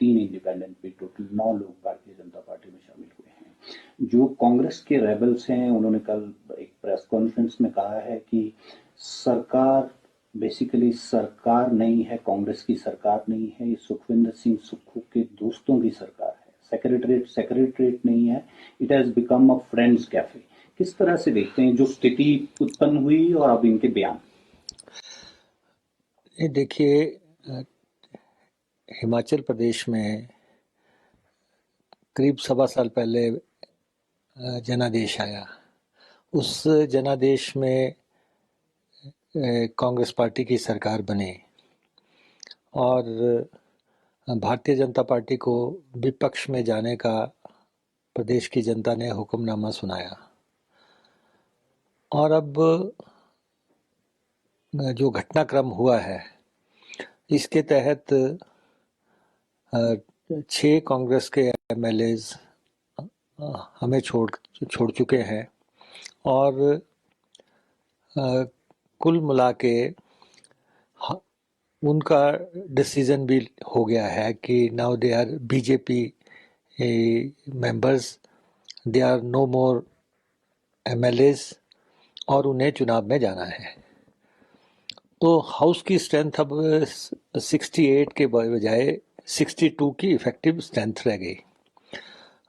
3 independent पे total 9 लोग Bharatiya Janata party में शामिल हुए हैं। जो कांग्रेस के रेबल्स हैं, उन्होंने कल एक प्रेस कॉन्फ्रेंस में कहा है कि सरकार बेसिकली सरकार नहीं है, कांग्रेस की सरकार नहीं है, ये सुखविंदर सिंह सुक्खू के दोस्तों की सरकार है। सेक्रेटरीट नहीं है, it has become a friends cafe. किस तरह से देखते हैं जो स्थिति उत्पन्न हुई और अब इनके बयान? ये देखिए, हिमाचल प्रदेश में करीब 1.25 साल पहले जनादेश आया। उस जनादेश में कांग्रेस पार्टी की सरकार बनी और भारतीय जनता पार्टी को विपक्ष में जाने का प्रदेश की जनता ने हुक्मनामा सुनाया। और अब जो घटनाक्रम हुआ है, इसके तहत 6 कांग्रेस के एमएलएज हमें छोड़ चुके हैं और कुल मिला के उनका डिसीजन भी हो गया है कि now they are BJP members, they are no more MLAs और उन्हें चुनाव में जाना है। तो हाउस की स्ट्रेंथ अब 68 के बजाय 62 की इफेक्टिव स्ट्रेंथ रह गई।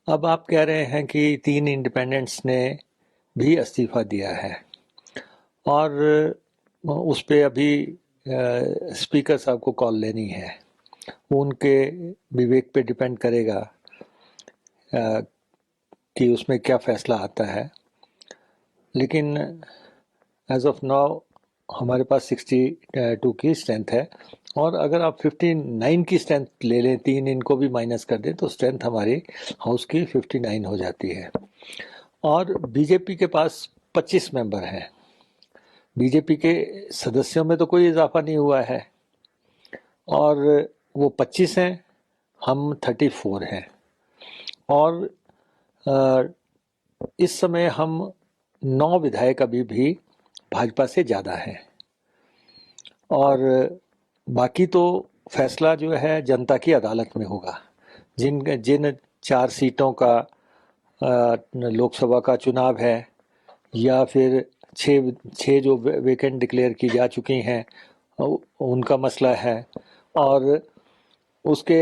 अब आप कह रहे हैं कि 3 इंडिपेंडेंट्स ने भी इस्तीफा दिया है और उस पे अभी स्पीकर साहब को कॉल लेनी है। उनके विवेक पे डिपेंड करेगा कि उसमें क्या फैसला आता है। लेकिन एज ऑफ नाउ हमारे पास 62 की स्ट्रेंथ है और अगर आप 59 की स्ट्रेंथ ले लें, 3 इनको भी माइनस कर दें, तो स्ट्रेंथ हमारी हाउस की 59 हो जाती है। और बीजेपी के पास 25 मेंबर हैं। बीजेपी के सदस्यों में तो कोई इजाफा नहीं हुआ है और वो 25 हैं, हम 34 हैं और इस समय हम 9 विधायक अभी भी भाजपा से ज़्यादा हैं और बाकी तो फैसला जो है जनता की अदालत में होगा। जिन 4 सीटों का लोकसभा का चुनाव है या फिर 6 जो वैकेंट डिक्लेयर की जा चुकी हैं उनका मसला है और उसके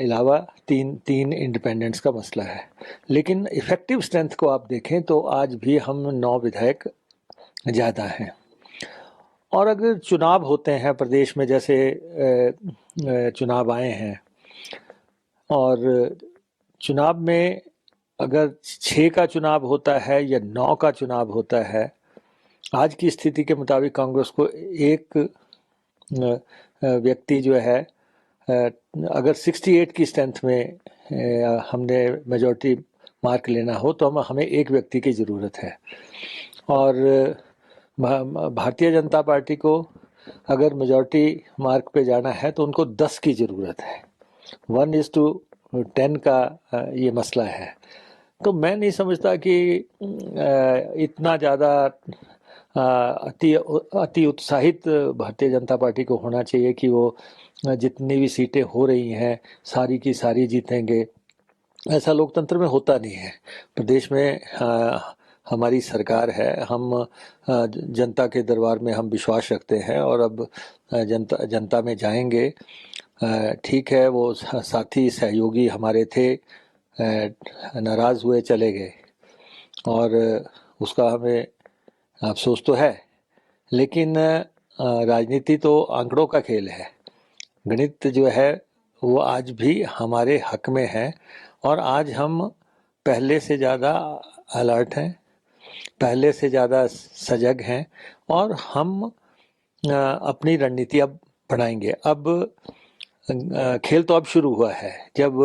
अलावा तीन इंडिपेंडेंट्स का मसला है। लेकिन इफेक्टिव स्ट्रेंथ को आप देखें तो आज भी हम 9 विधायक ज़्यादा हैं। और अगर चुनाव होते हैं प्रदेश में, जैसे चुनाव आए हैं और चुनाव में अगर 6 का चुनाव होता है या 9 का चुनाव होता है, आज की स्थिति के मुताबिक कांग्रेस को एक व्यक्ति जो है, अगर 68 की स्ट्रेंथ में हमने मेजॉरिटी मार्क लेना हो तो हमें एक व्यक्ति की ज़रूरत है। और भारतीय जनता पार्टी को अगर मेजॉरिटी मार्क पे जाना है तो उनको 10 की ज़रूरत है। 1:10 का ये मसला है। तो मैं नहीं समझता कि इतना ज़्यादा अति उत्साहित भारतीय जनता पार्टी को होना चाहिए कि वो जितनी भी सीटें हो रही हैं सारी की सारी जीतेंगे। ऐसा लोकतंत्र में होता नहीं है। प्रदेश में हमारी सरकार है, हम जनता के दरबार में हम विश्वास रखते हैं और अब जनता में जाएंगे। ठीक है, वो साथी सहयोगी हमारे थे, नाराज़ हुए चले गए और उसका हमें अफसोस तो है। लेकिन राजनीति तो आंकड़ों का खेल है। गणित जो है वो आज भी हमारे हक में है और आज हम पहले से ज़्यादा अलर्ट हैं, पहले से ज़्यादा सजग हैं और हम अपनी रणनीति अब बढ़ाएंगे। अब खेल तो अब शुरू हुआ है। जब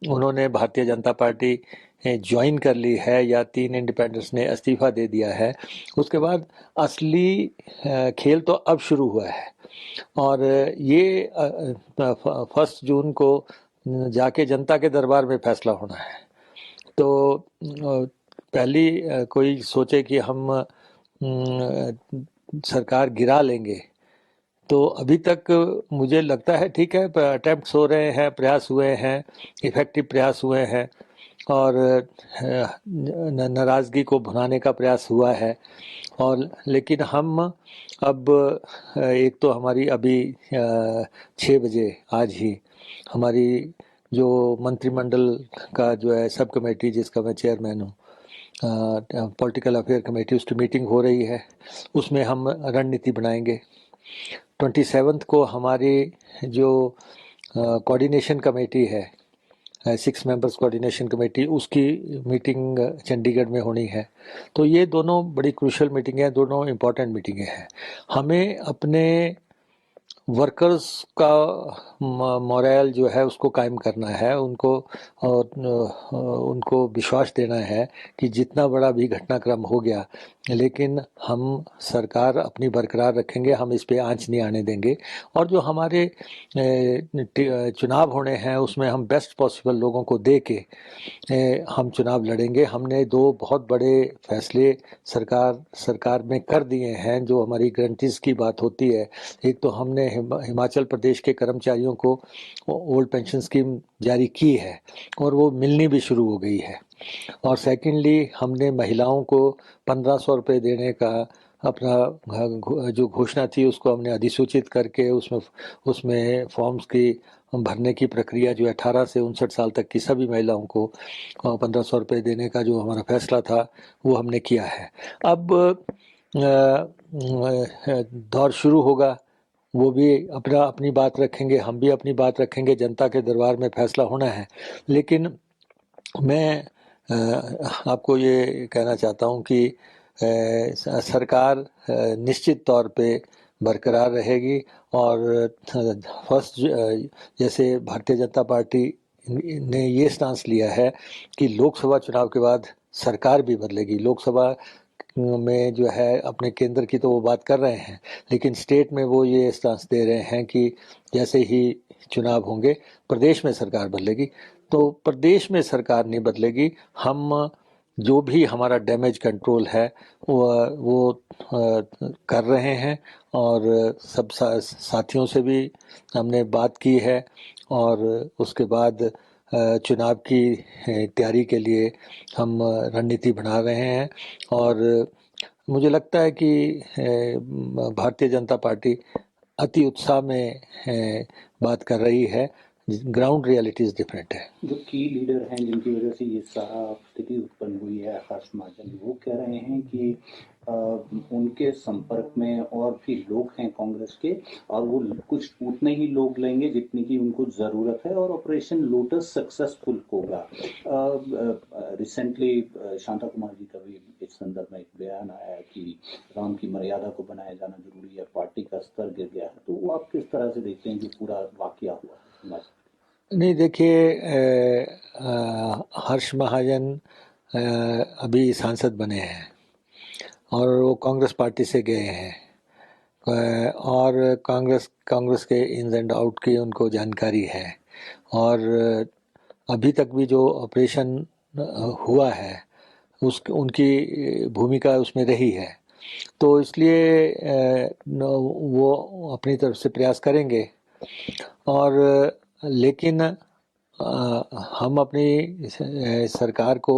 उन्होंने भारतीय जनता पार्टी ज्वाइन कर ली है या 3 इंडिपेंडेंट्स ने इस्तीफा दे दिया है, उसके बाद असली खेल तो अब शुरू हुआ है और ये 1 जून को जाके जनता के दरबार में फैसला होना है। तो पहली कोई सोचे कि हम सरकार गिरा लेंगे तो अभी तक मुझे लगता है ठीक है, अटेम्प्ट्स हो रहे हैं, प्रयास हुए हैं, इफेक्टिव प्रयास हुए हैं, और नाराज़गी को भुनाने का प्रयास हुआ है। और लेकिन हम अब एक तो हमारी अभी 6 बजे आज ही हमारी जो मंत्रिमंडल का जो है सब कमेटी, जिसका मैं चेयरमैन हूँ, पॉलिटिकल अफेयर कमेटी, उसकी मीटिंग हो रही है। उसमें हम रणनीति बनाएंगे। 27 को हमारी जो कोऑर्डिनेशन कमेटी है, 6 मेंबर्स कोऑर्डिनेशन कमेटी, उसकी मीटिंग चंडीगढ़ में होनी है। तो ये दोनों बड़ी क्रूशल मीटिंग है, दोनों इम्पोर्टेंट मीटिंगें हैं। हमें अपने वर्कर्स का मोरल जो है उसको कायम करना है, उनको और उनको विश्वास देना है कि जितना बड़ा भी घटनाक्रम हो गया, लेकिन हम सरकार अपनी बरकरार रखेंगे, हम इस पे आंच नहीं आने देंगे। और जो हमारे चुनाव होने हैं उसमें हम बेस्ट पॉसिबल लोगों को दे के हम चुनाव लड़ेंगे। हमने 2 बहुत बड़े फैसले सरकार में कर दिए हैं। जो हमारी गारंटीज की बात होती है, एक तो हमने हिमाचल प्रदेश के कर्मचारियों को ओल्ड पेंशन स्कीम जारी की है और वो मिलनी भी शुरू हो गई है। और सेकेंडली हमने महिलाओं को 1500 रुपये देने का अपना जो घोषणा थी उसको हमने अधिसूचित करके उसमें फॉर्म्स की भरने की प्रक्रिया जो 18 से 59 साल तक की सभी महिलाओं को 1500 रुपये देने का जो हमारा फैसला था वो हमने किया है। अब दौर शुरू होगा, वो भी अपनी बात रखेंगे, हम भी अपनी बात रखेंगे, जनता के दरबार में फैसला होना है। लेकिन मैं आपको ये कहना चाहता हूँ कि सरकार निश्चित तौर पे बरकरार रहेगी। और फर्स्ट जैसे भारतीय जनता पार्टी ने ये स्टांस लिया है कि लोकसभा चुनाव के बाद सरकार भी बदलेगी। लोकसभा में जो है अपने केंद्र की तो वो बात कर रहे हैं, लेकिन स्टेट में वो ये स्टांस दे रहे हैं कि जैसे ही चुनाव होंगे प्रदेश में सरकार बदलेगी। तो प्रदेश में सरकार नहीं बदलेगी, हम जो भी हमारा डैमेज कंट्रोल है वो कर रहे हैं। और सब साथियों से भी हमने बात की है और उसके बाद चुनाव की तैयारी के लिए हम रणनीति बना रहे हैं। और मुझे लगता है कि भारतीय जनता पार्टी अति उत्साह में बात कर रही है। ग्राउंड रियलिटीज डिफरेंट है। जो की लीडर हैं जिनकी वजह से ये सारा स्थिति उत्पन्न हुई है, हर्ष महाजन, वो कह रहे हैं कि उनके संपर्क में और भी लोग हैं कांग्रेस के और वो कुछ उतने ही लोग लेंगे जितनी की उनको जरूरत है और ऑपरेशन लोटस सक्सेसफुल होगा। रिसेंटली शांता कुमार जी का भी इस संदर्भ में एक बयान आया कि राम की मर्यादा को बनाया जाना जरूरी है, पार्टी का स्तर गिर गया है। तो वो आप किस तरह से देखते हैं जो पूरा वाकया हुआ? नहीं, देखिए, हर्ष महाजन अभी सांसद बने हैं और वो कांग्रेस पार्टी से गए हैं और कांग्रेस के इन्स एंड आउट की उनको जानकारी है। और अभी तक भी जो ऑपरेशन हुआ है उनकी भूमिका उसमें रही है। तो इसलिए वो अपनी तरफ से प्रयास करेंगे। और लेकिन हम अपनी सरकार को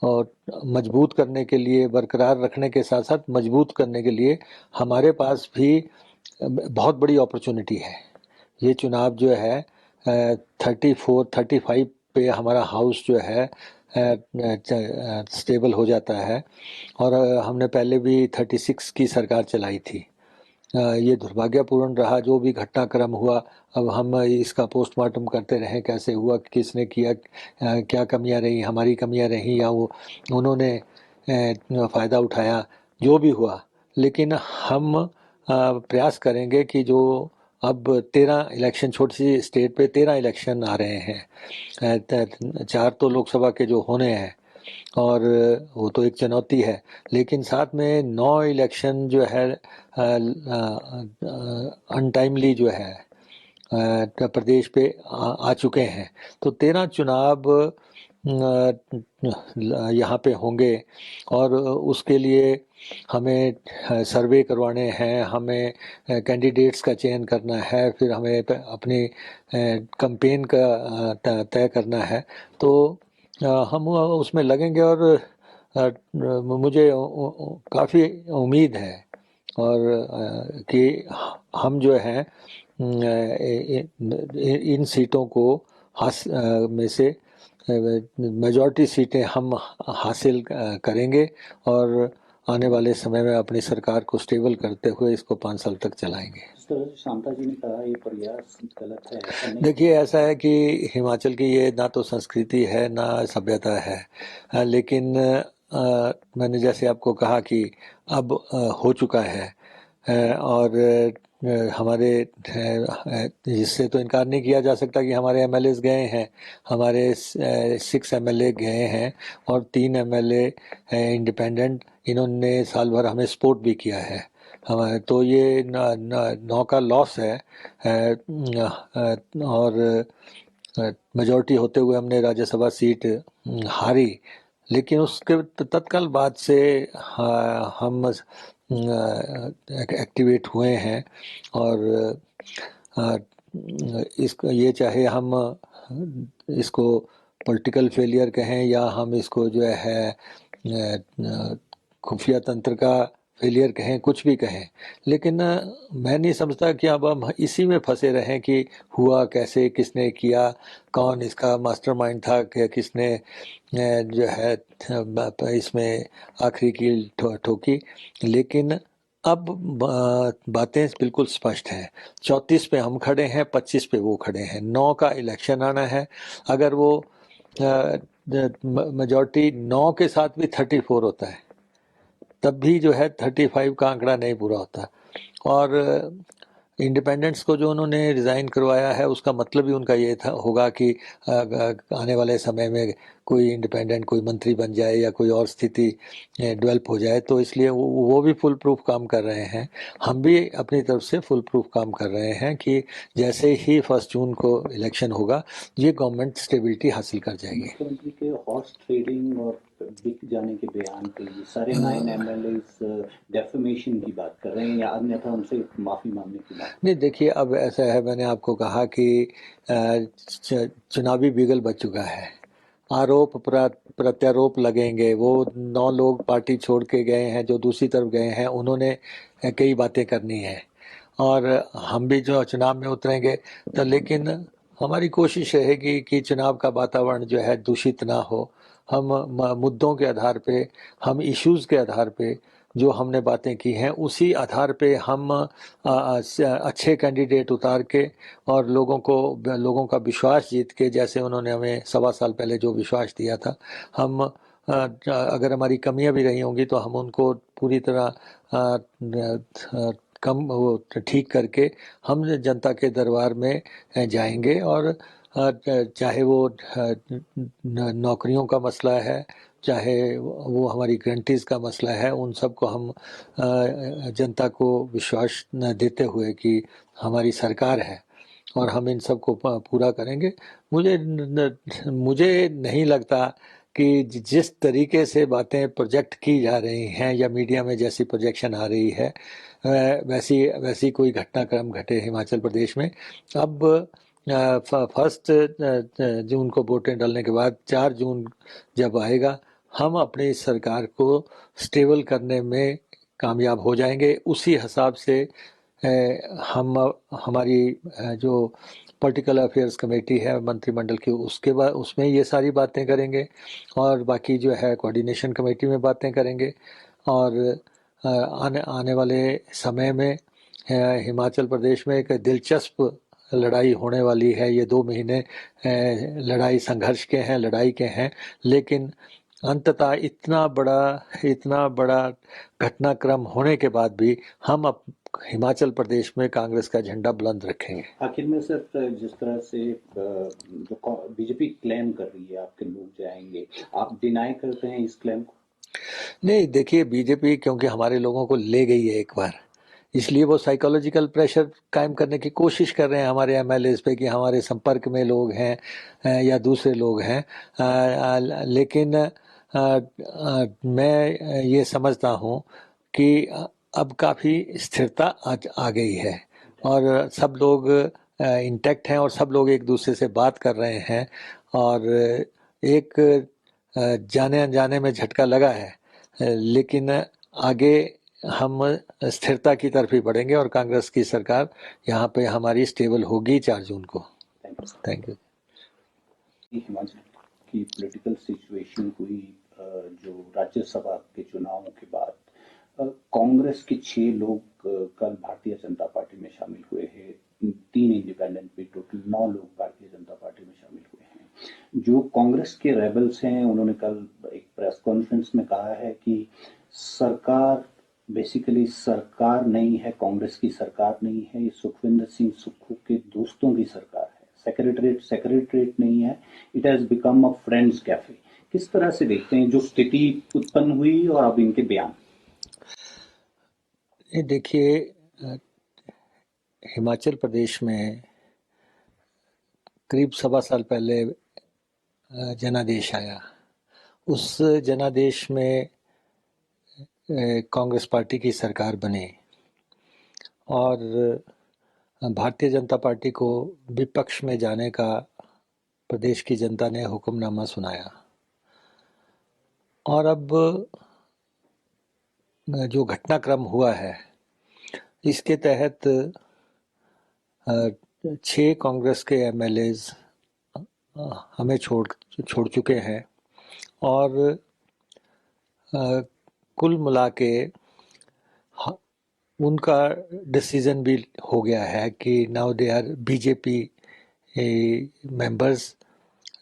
मजबूत करने के लिए, बरकरार रखने के साथ साथ मजबूत करने के लिए हमारे पास भी बहुत बड़ी अपॉर्चुनिटी है। ये चुनाव जो है 34-35 पे हमारा हाउस जो है स्टेबल हो जाता है और हमने पहले भी 36 की सरकार चलाई थी। ये दुर्भाग्यपूर्ण रहा जो भी घटनाक्रम हुआ। अब हम इसका पोस्टमार्टम करते रहें, कैसे हुआ, किसने किया, क्या कमियां रही, हमारी कमियां रही या वो उन्होंने फ़ायदा उठाया, जो भी हुआ। लेकिन हम प्रयास करेंगे कि जो अब 13 इलेक्शन, छोटी सी स्टेट पे 13 इलेक्शन आ रहे हैं, 4 तो लोकसभा के जो होने हैं और वो तो एक चुनौती है, लेकिन साथ में 9 इलेक्शन जो है अनटाइमली जो है प्रदेश पे आ चुके हैं। तो 13 चुनाव यहाँ पे होंगे और उसके लिए हमें सर्वे करवाने हैं, हमें कैंडिडेट्स का चयन करना है, फिर हमें अपनी कैंपेन का तय करना है। तो हम उसमें लगेंगे और मुझे काफ़ी उम्मीद है और कि हम जो है इन सीटों को में से मेजॉरिटी सीटें हम हासिल करेंगे और आने वाले समय में अपनी सरकार को स्टेबल करते हुए इसको 5 साल तक चलाएंगे। जिस तरह से शांता जी ने कहा, ये प्रयास गलत है, ऐसा नहीं। देखिए, ऐसा है कि हिमाचल की ये ना तो संस्कृति है ना सभ्यता है, लेकिन मैंने जैसे आपको कहा कि अब हो चुका है और हमारे इससे तो इनकार नहीं किया जा सकता कि हमारे एमएलएस गए हैं, हमारे 6 एमएलए गए हैं और 3 एमएलए इंडिपेंडेंट, इन्होंने साल भर हमें सपोर्ट भी किया है हमारे। तो ये 9 का लॉस है और मेजॉरिटी होते हुए हमने राज्यसभा सीट हारी, लेकिन उसके तत्काल बाद से हम एक्टिवेट हुए हैं और इसको ये चाहे हम इसको पॉलिटिकल फेलियर कहें या हम इसको जो है खुफिया तंत्र का फेलियर कहें, कुछ भी कहें, लेकिन मैं नहीं समझता कि अब हम इसी में फंसे रहें कि हुआ कैसे, किसने किया, कौन इसका मास्टरमाइंड था, कि किसने जो है इसमें आखिरी कील ठोकी। लेकिन अब बातें बिल्कुल स्पष्ट हैं। 34 पे हम खड़े हैं, 25 पे वो खड़े हैं। 9 का इलेक्शन आना है। अगर वो मेजॉरिटी 9 के साथ भी 34 होता है, तब भी जो है 35 का आंकड़ा नहीं पूरा होता। और इंडिपेंडेंट्स को जो उन्होंने रिज़ाइन करवाया है, उसका मतलब ही उनका ये था होगा कि आने वाले समय में कोई इंडिपेंडेंट कोई मंत्री बन जाए या कोई और स्थिति डेवलप हो जाए, तो इसलिए वो भी फुल प्रूफ काम कर रहे हैं। हम भी अपनी तरफ से फुल प्रूफ काम कर रहे हैं कि जैसे ही 1 जून को इलेक्शन होगा, ये गवर्नमेंट स्टेबिलिटी हासिल कर जाएगी। मुख्यमंत्री के हॉर्स ट्रेडिंग और बिक जाने के बयान पे ये सारे 9 एमएलए डेफेमेशन की बात कर रहे हैं या अन्यथा उनसे माफी मांगने की बात? नहीं, देखिए, अब ऐसा है, मैंने आपको कहा कि चुनावी बिगल बच चुका है। आरोप प्रत्यारोप लगेंगे। वो 9 लोग पार्टी छोड़ के गए हैं, जो दूसरी तरफ गए हैं, उन्होंने कई बातें करनी है और हम भी जो चुनाव में उतरेंगे, तो लेकिन हमारी कोशिश रहेगी कि चुनाव का वातावरण जो है दूषित ना हो। हम मुद्दों के आधार पे, हम इश्यूज के आधार पे जो हमने बातें की हैं, उसी आधार पे हम अच्छे कैंडिडेट उतार के और लोगों का विश्वास जीत के, जैसे उन्होंने हमें 1.25 साल पहले जो विश्वास दिया था, हम अगर हमारी कमियां भी रही होंगी तो हम उनको पूरी तरह कम वो ठीक करके हम जनता के दरबार में जाएंगे और चाहे वो नौकरियों का मसला है, चाहे वो हमारी गारंटीज का मसला है, उन सब को हम जनता को विश्वास देते हुए कि हमारी सरकार है और हम इन सब को पूरा करेंगे। मुझे नहीं लगता कि जिस तरीके से बातें प्रोजेक्ट की जा रही हैं या मीडिया में जैसी प्रोजेक्शन आ रही है, वैसी वैसी कोई घटनाक्रम घटे हिमाचल प्रदेश में। अब 1 जून को वोटें डालने के बाद 4 जून जब आएगा, हम अपनी सरकार को स्टेबल करने में कामयाब हो जाएंगे। उसी हिसाब से हम हमारी जो पॉलिटिकल अफेयर्स कमेटी है मंत्रिमंडल की, उसके बाद उसमें ये सारी बातें करेंगे और बाकी जो है कोऑर्डिनेशन कमेटी में बातें करेंगे और आने वाले समय में हिमाचल प्रदेश में एक दिलचस्प लड़ाई होने वाली है। ये 2 महीने लड़ाई संघर्ष के हैं, लड़ाई के हैं, लेकिन अंततः इतना बड़ा घटनाक्रम होने के बाद भी हम हिमाचल प्रदेश में कांग्रेस का झंडा बुलंद रखेंगे। आखिर में सर, जिस तरह से जो बीजेपी क्लेम कर रही है आपके लोग जाएंगे, आप डिनाई करते हैं इस क्लेम को? नहीं, देखिए, बीजेपी क्योंकि हमारे लोगों को ले गई है एक बार, इसलिए वो साइकोलॉजिकल प्रेशर कायम करने की कोशिश कर रहे हैं हमारे एमएलएस पे कि हमारे संपर्क में लोग हैं या दूसरे लोग हैं। लेकिन मैं ये समझता हूँ कि अब काफ़ी स्थिरता आ गई है और सब लोग इंटैक्ट हैं और सब लोग एक दूसरे से बात कर रहे हैं और एक जाने अनजाने में झटका लगा है, लेकिन आगे हम स्थिरता की तरफ ही बढ़ेंगे और कांग्रेस की सरकार यहाँ पे हमारी स्टेबल होगी 4 जून को। Thank you. हिमाचल की पॉलिटिकल सिचुएशन हुई जो राज्यसभा के चुनावों के बाद कांग्रेस के 6 लोग कल भारतीय जनता पार्टी में शामिल हुए हैं। 3 इंडिपेंडेंट भी, टोटल 9 लोग भारतीय जनता पार्टी में शामिल हुए हैं। जो कांग्रेस के रेबल्स हैं उन्होंने कल एक प्रेस कॉन्फ्रेंस में कहा है कि सरकार बेसिकली सरकार नहीं है, कांग्रेस की सरकार नहीं है, ये सुखविंदर सिंह सुक्खू के दोस्तों की सरकार है। सेक्रेटरीट नहीं है, it has become a friends cafe. किस तरह से देखते हैं जो स्थिति उत्पन्न हुई और अब इनके बयान? ये देखिए, हिमाचल प्रदेश में करीब 1.25 साल पहले जनादेश आया। उस जनादेश में कांग्रेस पार्टी की सरकार बनी और भारतीय जनता पार्टी को विपक्ष में जाने का प्रदेश की जनता ने हुक्मनामा सुनाया और अब जो घटनाक्रम हुआ है इसके तहत 6 कांग्रेस के एमएलएज हमें छोड़ चुके हैं और कुल मिला के उनका डिसीजन भी हो गया है कि now they are BJP members,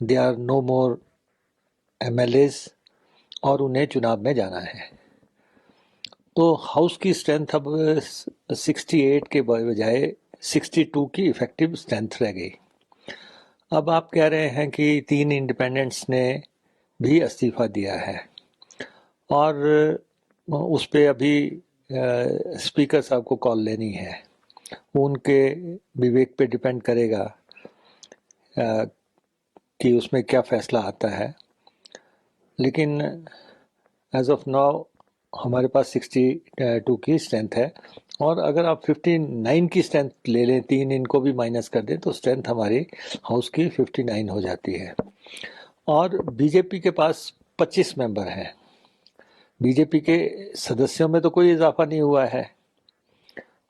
they are no more MLAs और उन्हें चुनाव में जाना है। तो हाउस की स्ट्रेंथ अब 68 के बजाय 62 की इफेक्टिव स्ट्रेंथ रह गई। अब आप कह रहे हैं कि 3 इंडिपेंडेंट्स ने भी इस्तीफा दिया है और उस पे अभी स्पीकर साहब को कॉल लेनी है। उनके विवेक पे डिपेंड करेगा कि उसमें क्या फैसला आता है। लेकिन एज ऑफ नाउ हमारे पास 62 की स्ट्रेंथ है और अगर आप 59 की स्ट्रेंथ ले लें, 3 इनको भी माइनस कर दें तो स्ट्रेंथ हमारी हाउस की 59 हो जाती है। और बीजेपी के पास 25 मेंबर हैं। बीजेपी के सदस्यों में तो कोई इजाफा नहीं हुआ है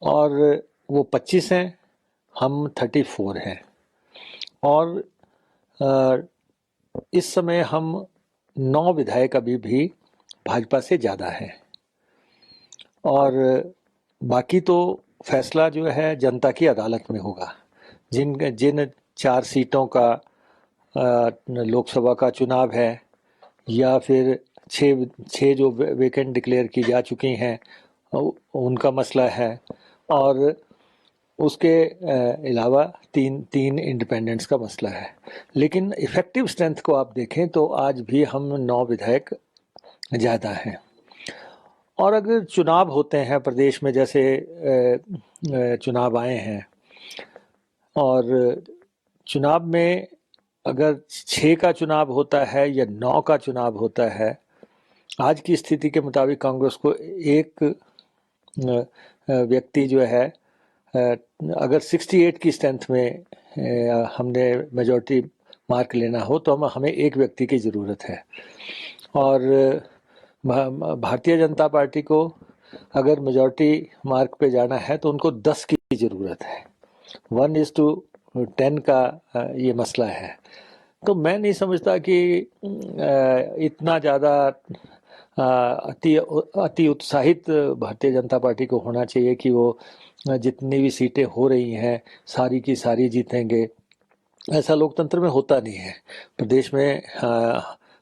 और वो 25 हैं, हम 34 हैं और इस समय हम 9 विधायक अभी भी भाजपा से ज़्यादा हैं और बाकी तो फैसला जो है जनता की अदालत में होगा। जिन 4 सीटों का लोकसभा का चुनाव है या फिर 6 जो वैकेंट डिक्लेयर की जा चुकी हैं उनका मसला है और उसके अलावा तीन इंडिपेंडेंट्स का मसला है। लेकिन इफेक्टिव स्ट्रेंथ को आप देखें तो आज भी हम 9 विधायक ज़्यादा हैं। और अगर चुनाव होते हैं प्रदेश में, जैसे चुनाव आए हैं और चुनाव में अगर 6 का चुनाव होता है या 9 का चुनाव होता है, आज की स्थिति के मुताबिक कांग्रेस को एक व्यक्ति जो है अगर 68 की स्ट्रेंथ में हमने मेजॉरिटी मार्क लेना हो तो हमें एक व्यक्ति की ज़रूरत है और भारतीय जनता पार्टी को अगर मेजॉरिटी मार्क पे जाना है तो उनको 10 की ज़रूरत है। 1:10 का ये मसला है। तो मैं नहीं समझता कि इतना ज़्यादा अति उत्साहित भारतीय जनता पार्टी को होना चाहिए कि वो जितनी भी सीटें हो रही हैं सारी की सारी जीतेंगे। ऐसा लोकतंत्र में होता नहीं है। प्रदेश में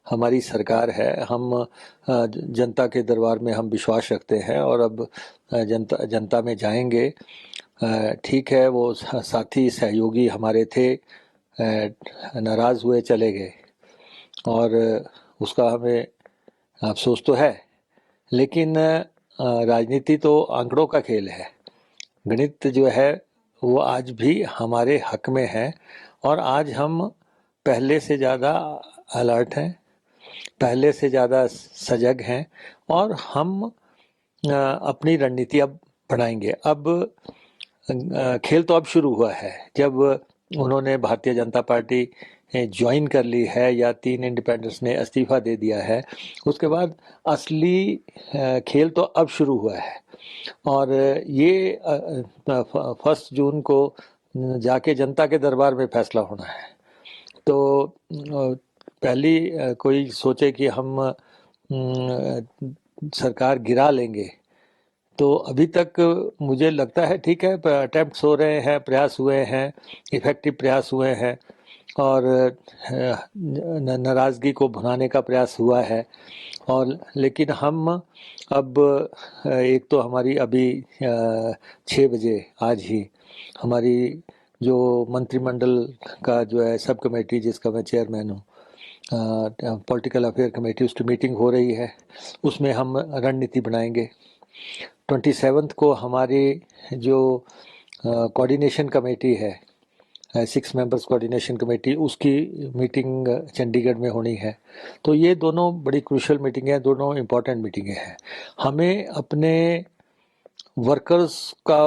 हमारी सरकार है, हम जनता के दरबार में हम विश्वास रखते हैं और अब जनता में जाएंगे। ठीक है, वो साथी सहयोगी हमारे थे, नाराज़ हुए चले गए और उसका हमें अफसोस तो है, लेकिन राजनीति तो आंकड़ों का खेल है गणित जो है वो आज भी हमारे हक में है और आज हम पहले से ज़्यादा अलर्ट हैं, पहले से ज़्यादा सजग हैं और हम अपनी रणनीति अब बढ़ाएंगे। अब खेल तो अब शुरू हुआ है। जब उन्होंने भारतीय जनता पार्टी ज्वाइन कर ली है या 3 इंडिपेंडेंट्स ने इस्तीफा दे दिया है, उसके बाद असली खेल तो अब शुरू हुआ है और ये 1 जून को जाके जनता के दरबार में फैसला होना है। तो पहली कोई सोचे कि हम सरकार गिरा लेंगे, तो अभी तक मुझे लगता है ठीक है, अटेम्प्ट्स हो रहे हैं, प्रयास हुए हैं, इफेक्टिव प्रयास हुए हैं और नाराज़गी को भुनाने का प्रयास हुआ है। और लेकिन हम अब एक तो हमारी अभी 6 बजे आज ही हमारी जो मंत्रिमंडल का जो है सब कमेटी जिसका मैं चेयरमैन हूँ, पॉलिटिकल अफेयर कमेटी, उसकी मीटिंग हो रही है। उसमें हम रणनीति बनाएंगे। 27 को हमारी जो कोऑर्डिनेशन कमेटी है, 6 मेंबर्स कोऑर्डिनेशन कमेटी, उसकी मीटिंग चंडीगढ़ में होनी है। तो ये दोनों बड़ी क्रूशियल मीटिंग है, दोनों इम्पोर्टेंट मीटिंगें हैं। हमें अपने वर्कर्स का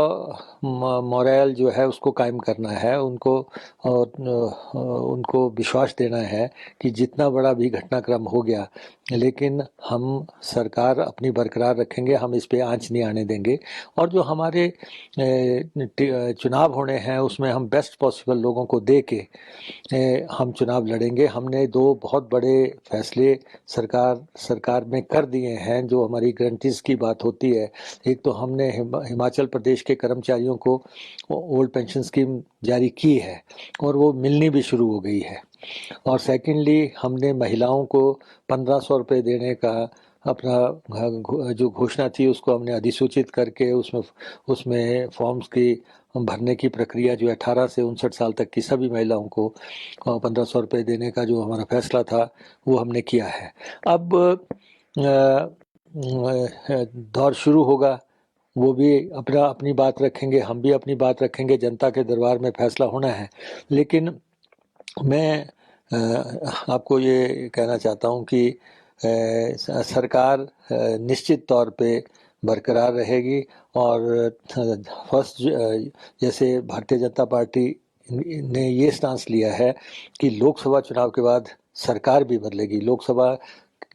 मोरल जो है उसको कायम करना है, उनको और उनको विश्वास देना है कि जितना बड़ा भी घटनाक्रम हो गया लेकिन हम सरकार अपनी बरकरार रखेंगे, हम इस पे आंच नहीं आने देंगे और जो हमारे चुनाव होने हैं उसमें हम बेस्ट पॉसिबल लोगों को दे के हम चुनाव लड़ेंगे। हमने 2 बहुत बड़े फैसले सरकार में कर दिए हैं जो हमारी गारंटीज की बात होती है। एक तो हमने हिमाचल प्रदेश के कर्मचारियों को ओल्ड पेंशन स्कीम जारी की है और वो मिलनी भी शुरू हो गई है और सेकेंडली हमने महिलाओं को 1500 रुपये देने का अपना जो घोषणा थी उसको हमने अधिसूचित करके उसमें फॉर्म्स की भरने की प्रक्रिया जो 18 से 59 साल तक की सभी महिलाओं को 1500 रुपये देने का जो हमारा फैसला था वो हमने किया है। अब दौर शुरू होगा, वो भी अपनी बात रखेंगे, हम भी अपनी बात रखेंगे, जनता के दरबार में फैसला होना है। लेकिन मैं आपको ये कहना चाहता हूँ कि सरकार निश्चित तौर पे बरकरार रहेगी और जैसे भारतीय जनता पार्टी ने ये स्टांस लिया है कि लोकसभा चुनाव के बाद सरकार भी बदलेगी। लोकसभा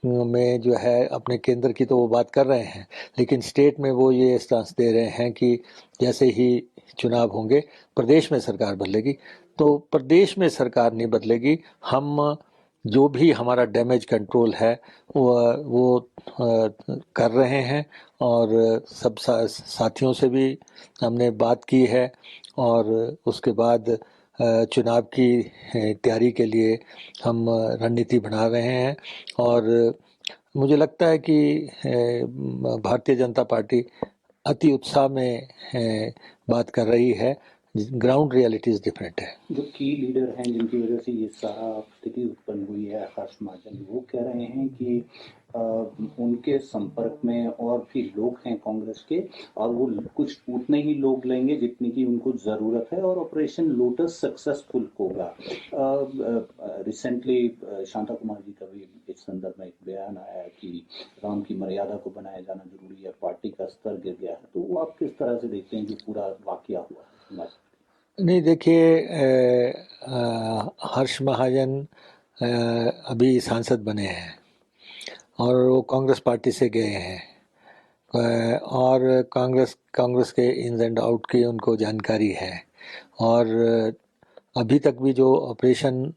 में जो है अपने केंद्र की तो वो बात कर रहे हैं, लेकिन स्टेट में वो ये स्टांस दे रहे हैं कि जैसे ही चुनाव होंगे प्रदेश में सरकार बदलेगी। तो प्रदेश में सरकार नहीं बदलेगी, हम जो भी हमारा डैमेज कंट्रोल है वो कर रहे हैं और सब साथियों से भी हमने बात की है और उसके बाद चुनाव की तैयारी के लिए हम रणनीति बना रहे हैं और मुझे लगता है कि भारतीय जनता पार्टी अति उत्साह में बात कर रही है। ग्राउंड रियलिटीज डिफरेंट है। जो की लीडर हैं जिनकी वजह से ये सारा स्थिति उत्पन्न हुई है, हर्ष महाजन, वो कह रहे हैं कि उनके संपर्क में और भी लोग हैं कांग्रेस के और वो कुछ उतने ही लोग लेंगे जितनी की उनको जरूरत है और ऑपरेशन लोटस सक्सेसफुल होगा। रिसेंटली शांता कुमार जी का भी इस संदर्भ में एक बयान आया कि राम की मर्यादा को बनाए जाना जरूरी है, पार्टी का स्तर गिर गया है। तो वो आप किस तरह से देखते हैं जो पूरा वाकया हुआ? नहीं, देखिए, हर्ष महाजन अभी सांसद बने हैं और वो कांग्रेस पार्टी से गए हैं और कांग्रेस के इन्स एंड आउट की उनको जानकारी है और अभी तक भी जो ऑपरेशन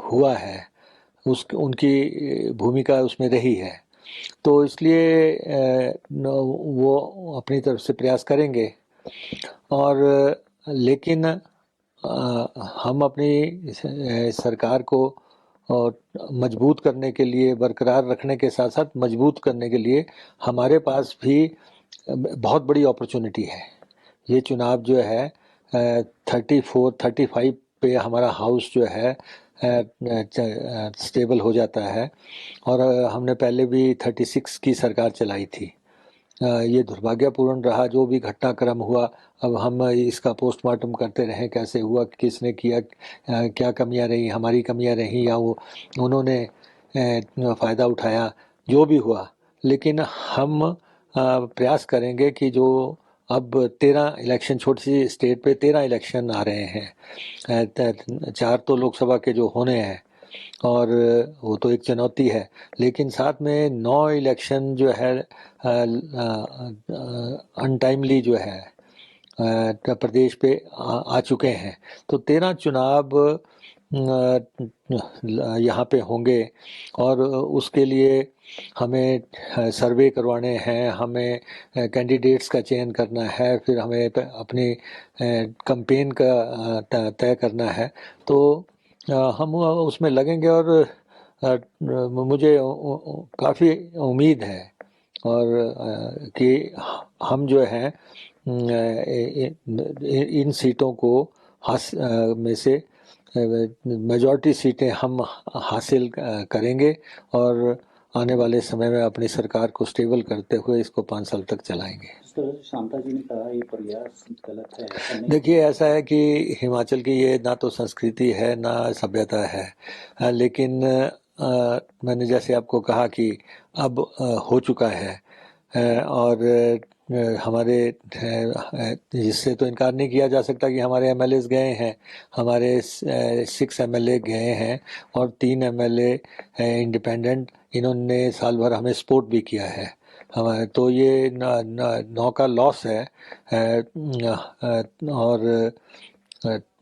हुआ है उनकी भूमिका उसमें रही है। तो इसलिए वो अपनी तरफ से प्रयास करेंगे और लेकिन हम अपनी सरकार को मजबूत करने के लिए, बरकरार रखने के साथ साथ मजबूत करने के लिए हमारे पास भी बहुत बड़ी अपॉर्चुनिटी है। ये चुनाव जो है 34-35 पे हमारा हाउस जो है स्टेबल हो जाता है और हमने पहले भी 36 की सरकार चलाई थी। ये दुर्भाग्यपूर्ण रहा जो भी घटनाक्रम हुआ अब हम इसका पोस्टमार्टम करते रहें, कैसे हुआ, किसने किया, क्या कमियां रही, हमारी कमियां रही या वो उन्होंने फ़ायदा उठाया, जो भी हुआ। लेकिन हम प्रयास करेंगे कि जो अब 13 इलेक्शन, छोटी सी स्टेट पे 13 इलेक्शन आ रहे हैं, 4 तो लोकसभा के जो होने हैं और वो तो एक चुनौती है, लेकिन साथ में 9 इलेक्शन जो है अनटाइमली जो है प्रदेश पे आ चुके हैं। तो 13 चुनाव यहाँ पे होंगे और उसके लिए हमें सर्वे करवाने हैं, हमें कैंडिडेट्स का चयन करना है, फिर हमें अपनी कैंपेन का तय करना है। तो हम उसमें लगेंगे और मुझे काफ़ी उम्मीद है और कि हम जो है इन सीटों को में से मेजॉरिटी सीटें हम हासिल करेंगे और आने वाले समय में अपनी सरकार को स्टेबल करते हुए इसको 5 साल तक चलाएंगे। इस तरह से शांता जी ने कहा ये प्रयास गलत है, ऐसा नहीं। देखिए, ऐसा है कि हिमाचल की ये ना तो संस्कृति है ना सभ्यता है, लेकिन मैंने जैसे आपको कहा कि अब हो चुका है और हमारे इससे तो इनकार नहीं किया जा सकता कि हमारे एमएलएस गए हैं, हमारे 6 एमएलए गए हैं और 3 एमएलए इंडिपेंडेंट, इन्होंने साल भर हमें सपोर्ट भी किया है हमारे। तो ये 9 का लॉस है और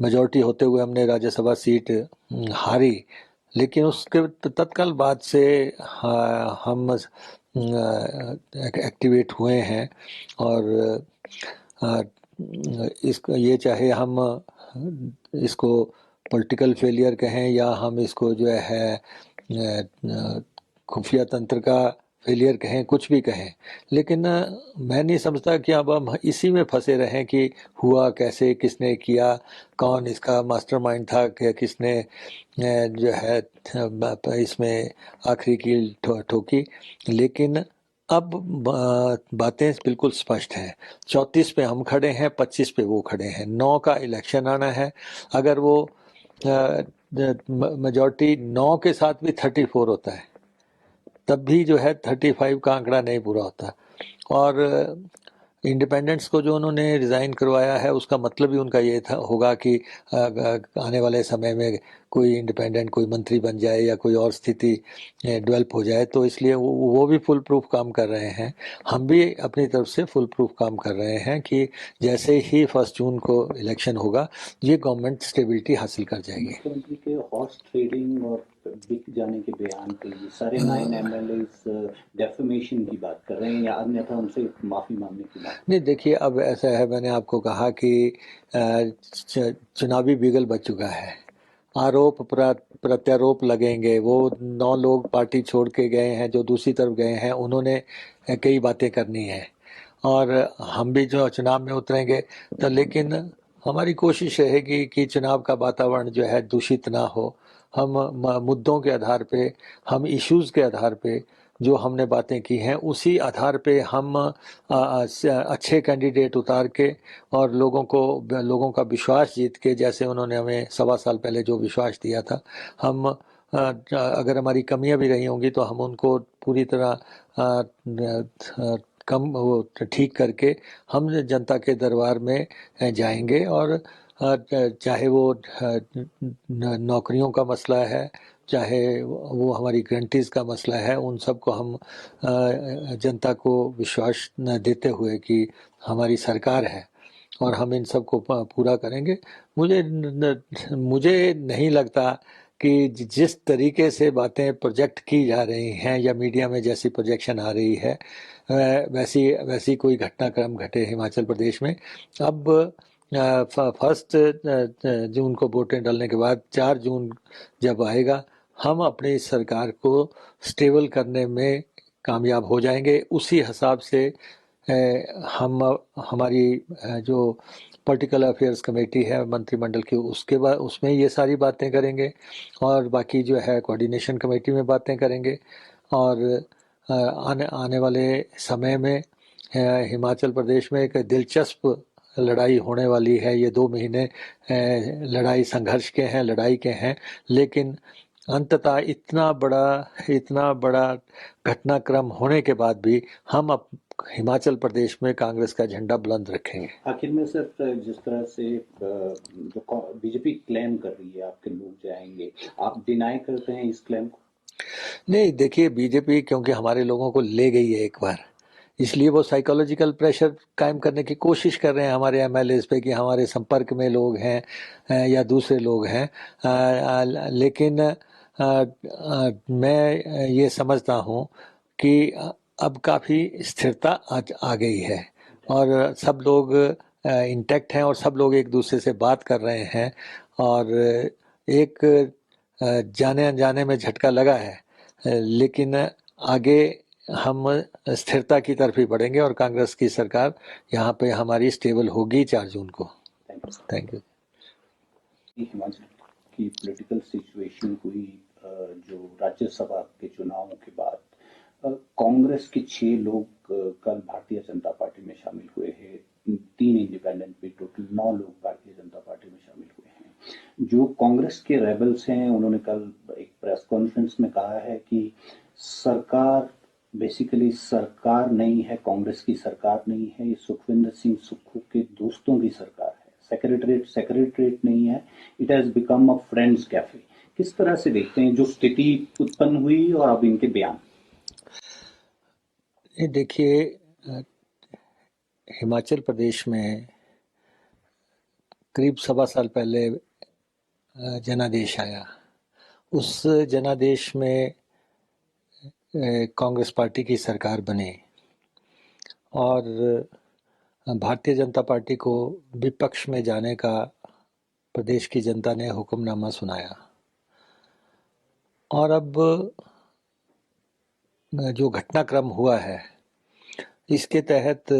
मेजॉरिटी होते हुए हमने राज्यसभा सीट हारी, लेकिन उसके तत्काल बाद से हम एक्टिवेट हुए हैं और इसको ये चाहे हम इसको पॉलिटिकल फेलियर कहें या हम इसको जो है खुफिया तंत्र का फेलियर कहें, कुछ भी कहें, लेकिन मैं नहीं समझता कि अब हम इसी में फंसे रहें कि हुआ कैसे, किसने किया, कौन इसका मास्टरमाइंड था, कि किसने जो है इसमें आखिरी कील ठोकी। लेकिन अब बातें बिल्कुल स्पष्ट हैं। 34 पे हम खड़े हैं, 25 पे वो खड़े हैं, 9 का इलेक्शन आना है। अगर वो मेजॉरिटी 9 के साथ भी 34 होता है, तब भी जो है 35 का आंकड़ा नहीं पूरा होता। और इंडिपेंडेंट्स को जो उन्होंने रिज़ाइन करवाया है उसका मतलब ही उनका ये था होगा कि आने वाले समय में कोई इंडिपेंडेंट कोई मंत्री बन जाए या कोई और स्थिति डेवलप हो जाए, तो इसलिए वो भी फुल प्रूफ काम कर रहे हैं। हम भी अपनी तरफ से फुल प्रूफ काम कर रहे हैं कि जैसे ही 1 जून को इलेक्शन होगा ये गवर्नमेंट स्टेबिलिटी हासिल कर जाएगी। मुख्यमंत्री के हॉर्स ट्रेडिंग और बिक जाने के बयान पे ये सारे 9 एमएलएस डेफेमेशन की बात कर रहे हैं या अन्यथा उनसे माफी मांगने की बात? नहीं, देखिए, अब ऐसा है, मैंने आपको कहा कि चुनावी बिगल बच चुका है, आरोप प्रत्यारोप लगेंगे। वो 9 लोग पार्टी छोड़ के गए हैं, जो दूसरी तरफ गए हैं, उन्होंने कई बातें करनी है और हम भी जो चुनाव में उतरेंगे तो, लेकिन हमारी कोशिश रहेगी कि चुनाव का वातावरण जो है दूषित ना हो। हम मुद्दों के आधार पे, हम इश्यूज़ के आधार पे जो हमने बातें की हैं उसी आधार पे हम अच्छे कैंडिडेट उतार के और लोगों का विश्वास जीत के, जैसे उन्होंने हमें 1.25 साल पहले जो विश्वास दिया था, हम अगर हमारी कमियां भी रही होंगी तो हम उनको पूरी तरह कम वो ठीक करके हम जनता के दरबार में जाएंगे। और चाहे वो नौकरियों का मसला है, चाहे वो हमारी गारंटीज़ का मसला है, उन सब को हम जनता को विश्वास देते हुए कि हमारी सरकार है और हम इन सब को पूरा करेंगे। मुझे नहीं लगता कि जिस तरीके से बातें प्रोजेक्ट की जा रही हैं या मीडिया में जैसी प्रोजेक्शन आ रही है वैसी कोई घटनाक्रम घटे हिमाचल प्रदेश में। अब 1 जून को वोटें डालने के बाद 4 जून जब आएगा, हम अपनी सरकार को स्टेबल करने में कामयाब हो जाएंगे। उसी हिसाब से हम हमारी जो पॉलिटिकल अफेयर्स कमेटी है मंत्रिमंडल की, उसके बाद उसमें ये सारी बातें करेंगे और बाकी जो है कोऑर्डिनेशन कमेटी में बातें करेंगे। और आने वाले समय में हिमाचल प्रदेश में एक दिलचस्प लड़ाई होने वाली है, ये 2 महीने लड़ाई संघर्ष के हैं, लड़ाई के हैं, लेकिन अंततः इतना बड़ा घटनाक्रम होने के बाद भी हम अब हिमाचल प्रदेश में कांग्रेस का झंडा बुलंद रखेंगे। आखिर में सर, जिस तरह से जो बीजेपी क्लेम कर रही है आपके लोग जाएंगे, आप डिनाई करते हैं इस क्लेम को? नहीं, देखिए, बीजेपी क्योंकि हमारे लोगों को ले गई है एक बार, इसलिए वो साइकोलॉजिकल प्रेशर कायम करने की कोशिश कर रहे हैं हमारे एमएलएस पे कि हमारे संपर्क में लोग हैं या दूसरे लोग हैं, लेकिन मैं ये समझता हूँ कि अब काफ़ी स्थिरता आ गई है और सब लोग इंटैक्ट हैं और सब लोग एक दूसरे से बात कर रहे हैं और एक जाने अनजाने में झटका लगा है, लेकिन आगे हम स्थिरता की तरफ ही बढ़ेंगे और कांग्रेस की सरकार यहाँ पे हमारी स्टेबल होगी 4 जून को। Thank you. हिमाचल की पॉलिटिकल सिचुएशन हुई जो राज्यसभा के चुनावों के बाद, कांग्रेस के 6 लोग कल भारतीय जनता पार्टी में शामिल हुए हैं, 3 इंडिपेंडेंट भी, टोटल 9 लोग भारतीय जनता पार्टी में शामिल हुए हैं। जो कांग्रेस के रेबल्स हैं उन्होंने कल एक प्रेस कॉन्फ्रेंस में कहा है कि सरकार बेसिकली सरकार नहीं है, कांग्रेस की सरकार नहीं है, ये सुखविंदर सिंह सुक्खू के दोस्तों की सरकार है, सेक्रेटरीट नहीं है, it has become a friends cafe. किस तरह से देखते हैं जो स्थिति उत्पन्न हुई और अब इनके बयान? देखिए, हिमाचल प्रदेश में करीब 1.25 साल पहले जनादेश आया। उस जनादेश में कांग्रेस पार्टी की सरकार बनी और भारतीय जनता पार्टी को विपक्ष में जाने का प्रदेश की जनता ने हुक्मनामा सुनाया और अब जो घटनाक्रम हुआ है इसके तहत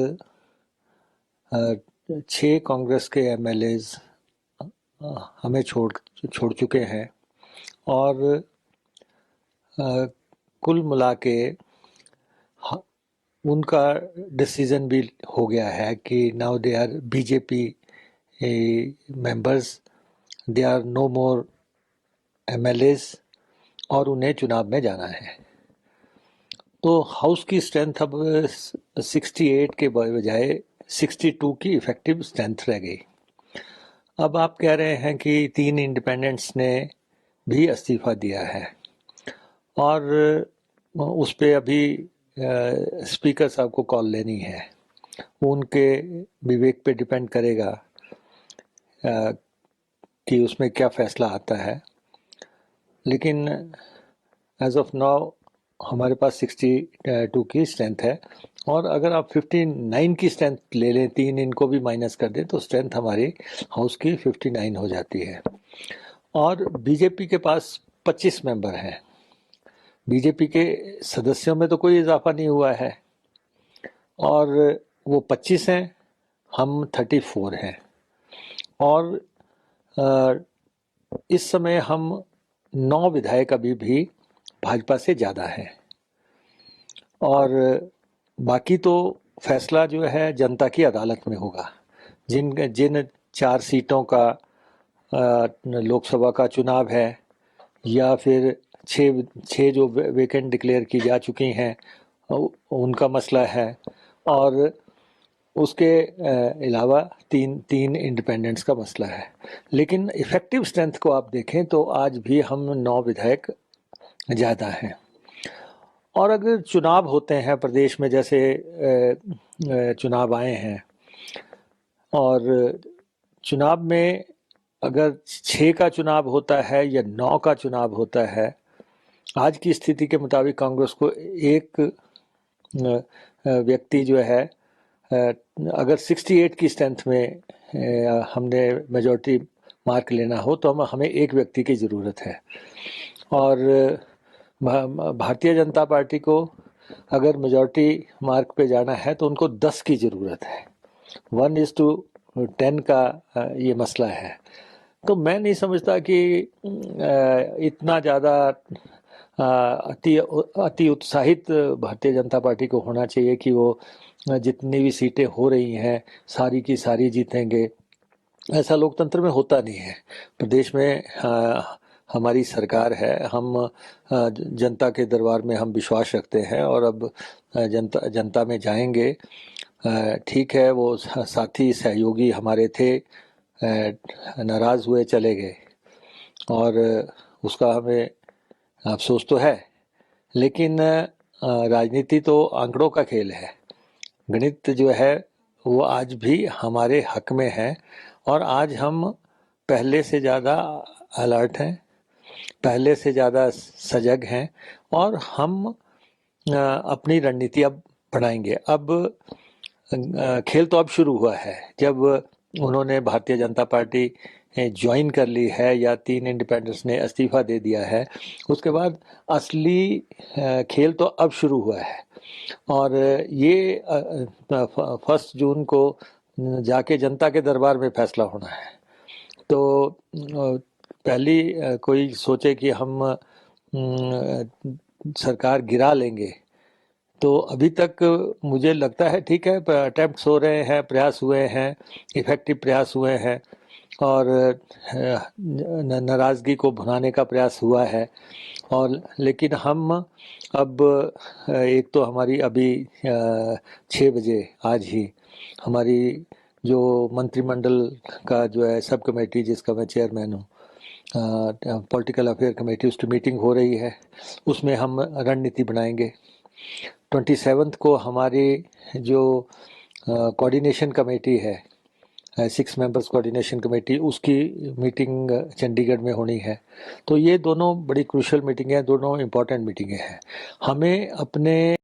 6 कांग्रेस के एमएलएज हमें छोड़ चुके हैं और कुल मिला के उनका डिसीजन भी हो गया है कि now they are BJP members, they are no more MLAs और उन्हें चुनाव में जाना है। तो हाउस की स्ट्रेंथ अब 68 के बजाय 62 की इफेक्टिव स्ट्रेंथ रह गई। अब आप कह रहे हैं कि 3 इंडिपेंडेंट्स ने भी इस्तीफा दिया है और उस पे अभी स्पीकर साहब को कॉल लेनी है, उनके विवेक पे डिपेंड करेगा कि उसमें क्या फैसला आता है। लेकिन एज ऑफ नाउ हमारे पास 62 की स्ट्रेंथ है और अगर आप 59 की स्ट्रेंथ ले लें, 3 इनको भी माइनस कर दें, तो स्ट्रेंथ हमारी हाउस की 59 हो जाती है। और बीजेपी के पास 25 मेंबर हैं। बीजेपी के सदस्यों में तो कोई इजाफा नहीं हुआ है और वो 25 हैं, हम 34 हैं और इस समय हम 9 विधायक अभी भी भाजपा से ज़्यादा हैं और बाकी तो फैसला जो है जनता की अदालत में होगा। जिन 4 सीटों का लोकसभा का चुनाव है या फिर 6 जो वैकेंट डिक्लेयर की जा चुकी हैं उनका मसला है और उसके अलावा तीन इंडिपेंडेंट्स का मसला है। लेकिन इफेक्टिव स्ट्रेंथ को आप देखें तो आज भी हम 9 विधायक ज़्यादा हैं और अगर चुनाव होते हैं प्रदेश में, जैसे चुनाव आए हैं और चुनाव में अगर 6 का चुनाव होता है या 9 का चुनाव होता है, आज की स्थिति के मुताबिक कांग्रेस को एक व्यक्ति जो है अगर 68 की स्ट्रेंथ में हमने मेजॉरिटी मार्क लेना हो तो हमें एक व्यक्ति की ज़रूरत है और भारतीय जनता पार्टी को अगर मेजॉरिटी मार्क पे जाना है तो उनको 10 की ज़रूरत है। 1:10 का ये मसला है। तो मैं नहीं समझता कि इतना ज़्यादा अति उत्साहित भारतीय जनता पार्टी को होना चाहिए कि वो जितनी भी सीटें हो रही हैं सारी की सारी जीतेंगे, ऐसा लोकतंत्र में होता नहीं है। प्रदेश में हमारी सरकार है, हम जनता के दरबार में हम विश्वास रखते हैं और अब जनता में जाएंगे। ठीक है, वो साथी सहयोगी हमारे थे, नाराज हुए चले गए और उसका हमें अफसोस तो है, लेकिन राजनीति तो आंकड़ों का खेल है। गणित जो है वो आज भी हमारे हक में है और आज हम पहले से ज़्यादा अलर्ट हैं, पहले से ज़्यादा सजग हैं और हम अपनी रणनीति अब बढ़ाएंगे। अब खेल तो अब शुरू हुआ है। जब उन्होंने भारतीय जनता पार्टी ज्वाइन कर ली है या 3 इंडिपेंडेंट्स ने इस्तीफा दे दिया है, उसके बाद असली खेल तो अब शुरू हुआ है और ये 1 जून को जाके जनता के दरबार में फैसला होना है। तो पहली कोई सोचे कि हम सरकार गिरा लेंगे, तो अभी तक मुझे लगता है ठीक है, अटेम्प्ट्स हो रहे हैं, प्रयास हुए हैं, इफेक्टिव प्रयास हुए हैं और नाराज़गी को भुनाने का प्रयास हुआ है। और लेकिन हम अब एक तो हमारी अभी 6 बजे आज ही हमारी जो मंत्रिमंडल का जो है सब कमेटी, जिसका मैं चेयरमैन हूँ, पॉलिटिकल अफेयर कमेटी, उसकी मीटिंग हो रही है। उसमें हम रणनीति बनाएंगे। 27 को हमारी जो कोऑर्डिनेशन कमेटी है, 6 मेंबर्स कोऑर्डिनेशन कमेटी, उसकी मीटिंग चंडीगढ़ में होनी है। तो ये दोनों बड़ी क्रूशियल मीटिंग है, दोनों इम्पोर्टेंट मीटिंगें हैं। हमें अपने